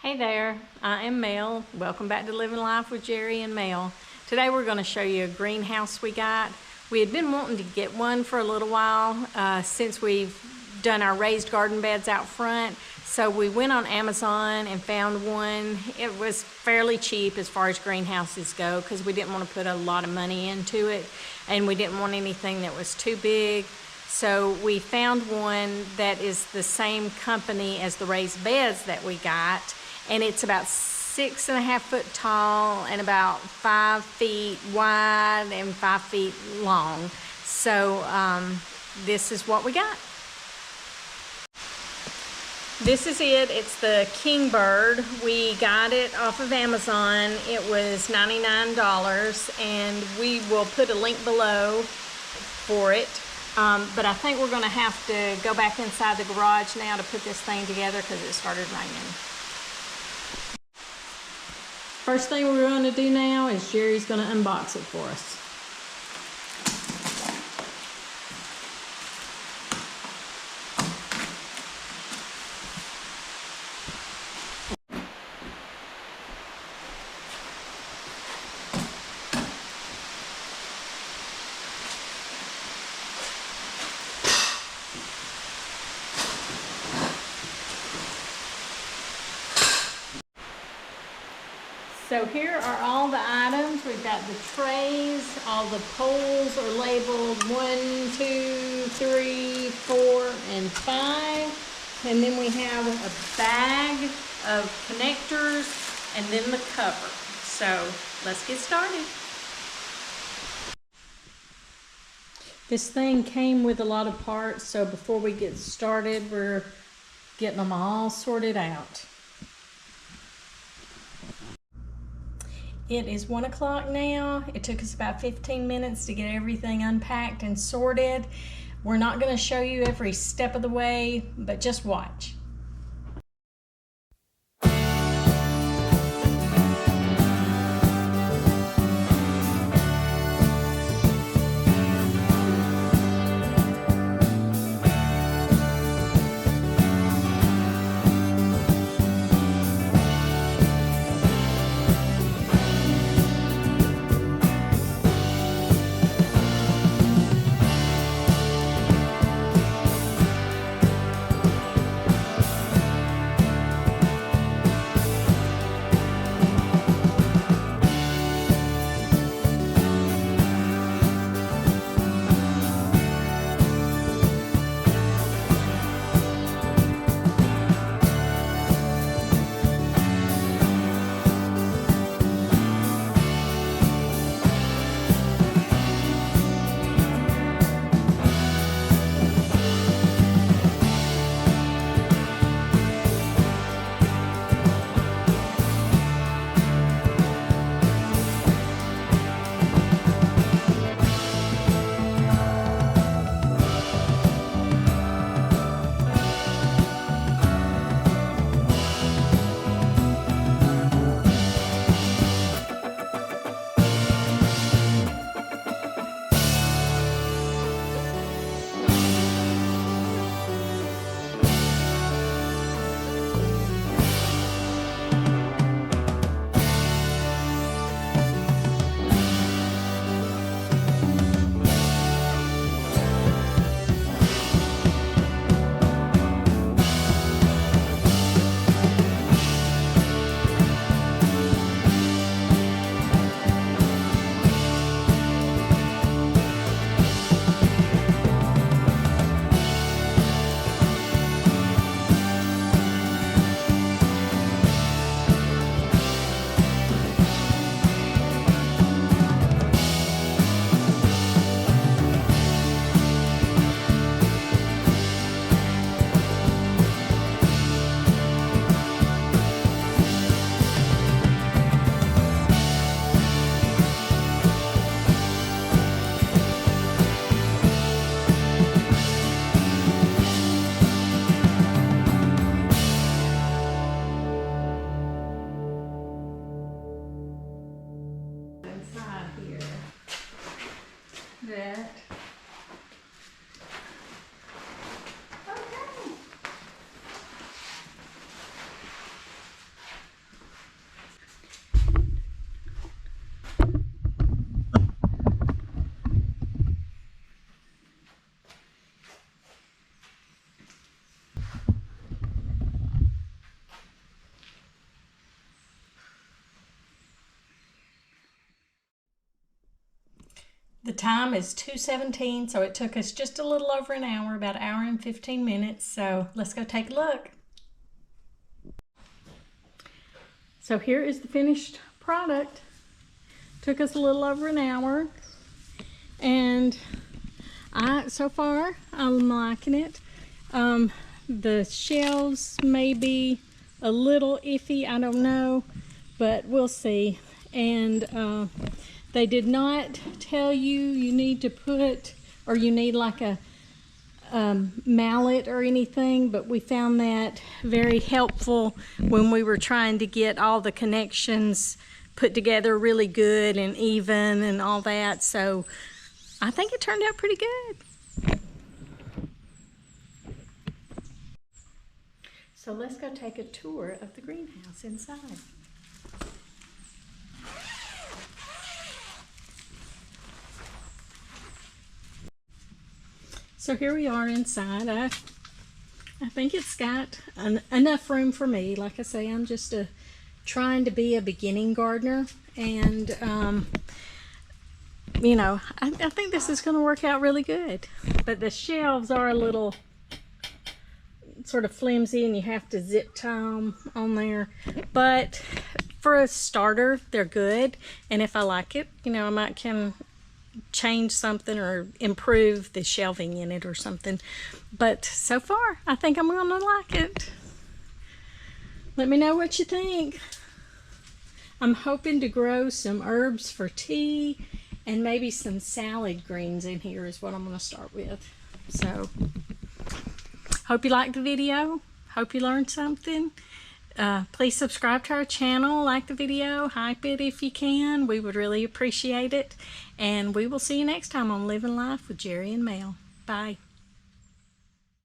Hey there, I am Mel. Welcome back to Living Life with Jerry and Mel. Today we're going to show you a greenhouse we got. We had been wanting to get one for a little while since we've done our raised garden beds out front. So we went on Amazon and found one. It was fairly cheap as far as greenhouses go because we didn't want to put a lot of money into it and we didn't want anything that was too big. So we found one that is the same company as the raised beds that we got. And it's about 6.5 foot tall and about 5 feet wide and 5 feet long. So this is what we got. This is it. It's the Kingbird. We got it off of Amazon. It was $99 and we will put a link below for it. But I think we're going to have to go back inside the garage now to put this thing together because it started raining. First thing we're going to do now is Jerry's going to unbox it for us. So here are all the items. We've got the trays, all the poles are labeled 1, 2, 3, 4, and 5. And then we have a bag of connectors and then the cover. So let's get started. This thing came with a lot of parts, so before we get started, we're getting them all sorted out. It is 1 o'clock now. It took us about 15 minutes to get everything unpacked and sorted. We're not going to show you every step of the way, but just watch. The time is 2:17, so it took us just a little over an hour, about an hour and 15 minutes. So let's go take a look. So here is the finished product. Took us a little over an hour, and so far I'm liking it. The shelves may be a little iffy, I don't know, but we'll see. And they did not tell you need to put, or you need like a mallet or anything, but we found that very helpful when we were trying to get all the connections put together really good and even and all that. So I think it turned out pretty good. So let's go take a tour of the greenhouse inside. So here we are inside. I think it's got enough room for me. Like I say, I'm just trying to be a beginning gardener, and you know, I think this is going to work out really good. But the shelves are a little sort of flimsy, and you have to zip tie them on there. But for a starter, they're good. And if I like it, you know, I might can change something or improve the shelving in it or something. But so far, I think I'm gonna like it. Let me know what you think. I'm hoping to grow some herbs for tea and maybe some salad greens in here is what I'm gonna start with. So hope you liked the video. Hope you learned something. Please subscribe to our channel, like the video, hype it if you can. We would really appreciate it. And we will see you next time on Living Life with Jerry and Mel. Bye.